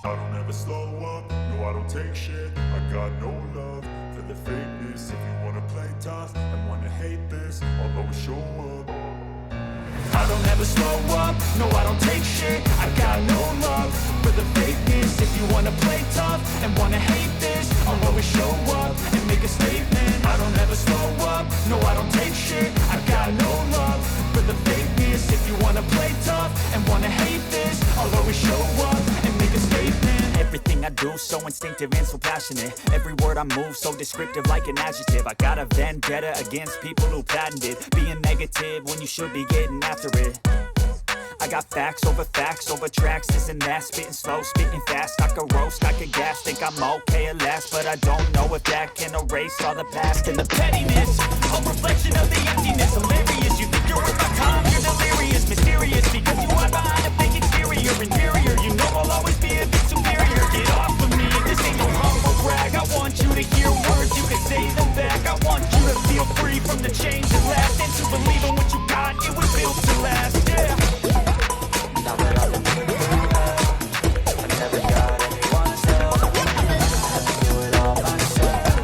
I don't ever slow up, no I don't take shit. I got no love for the fakeness. If you wanna play tough and wanna hate this, I'll always show up. I don't ever slow up, no I don't take shit. I got no love for the fakeness. If you wanna play tough and wanna hate this, I'll always show up and make a statement. I don't ever slow up, no I don't take shit. I got no love for the fakeness. If you wanna play tough and wanna hate this, I'll always show up and make a statement. Everything I do so instinctive and so passionate. Every word I move so descriptive like an adjective. I got a vendetta against people who patented being negative when you should be getting after it. I got facts over tracks, this and that. Spitting slow, spitting fast, I could roast, I could gas. Think I'm okay at last, but I don't know if that can erase all the past. And the pettiness, a reflection of the emptiness. Hilarious, you think you're worth my time, you're delirious. Mysterious, because you hide behind a fake exterior. Inferior, you know I'll always be a bit superior. Get off of me, this ain't no humble brag. I want you to hear words, you can say them back. I want you to feel free from the chains that last, and to believe in what you got, it was built to last, yeah. Now that I've been through hell, I never got anyone's help. I had to do it all myself.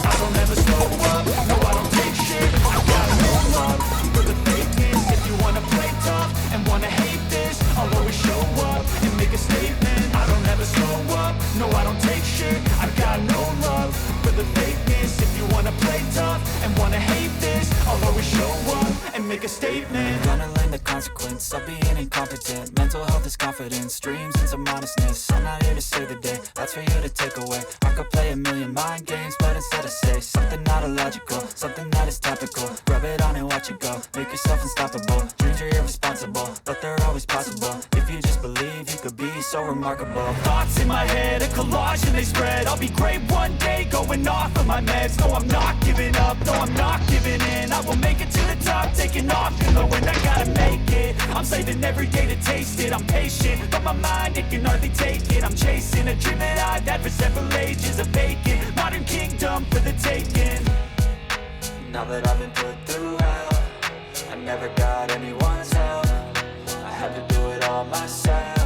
I don't ever slow up, no I don't take shit. I got no love for the fakeness. If you wanna play tough and wanna hate this, I'll always show up and make a statement. I don't ever slow up, no I don't take shit. I got no love for the fakeness. If you wanna play tough and wanna hate this, I'll always show up and make a statement. Gonna learn the consequence of being incompetent. Mental health is confidence, dreams into modestness. I'm not here to save the day, that's for you to take away. I could play a million mind games, but instead I say something not illogical, something that is topical. Rub it on and watch it go, make yourself unstoppable. Dreams are irresponsible, but they're always possible. If you just believe, you could be so remarkable. Thoughts in my head, a collage and they spread. I'll be great one day, going off of my meds. No, I'm not giving up, no, I'm not giving in. I will make it to the top, taking off in the wind. I gotta make it, I'm saving every day to taste it. I'm patient, but my mind, it can hardly take it. I'm chasing a dream that I've had for several ages. A vacant, modern kingdom for the taking. Now that I've been put through hell, I never got anyone's help. I had to do it all myself.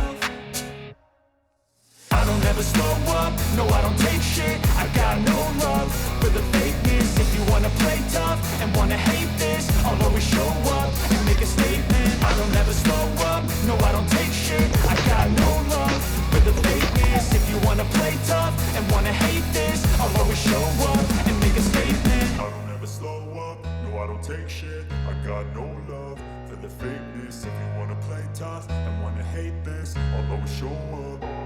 I don't ever slow up, no I don't take shit. I got no love for the fakeness. If you wanna play tough and wanna hate this, I'll always show up and make a statement. I don't ever slow up, no I don't take shit. I got no love for the fakeness. If you wanna play tough and wanna hate this, I'll always show up and make a statement. I don't ever slow up, no I don't take shit. I got no love for the fakeness. If you wanna play tough and wanna hate this, I'll always show up.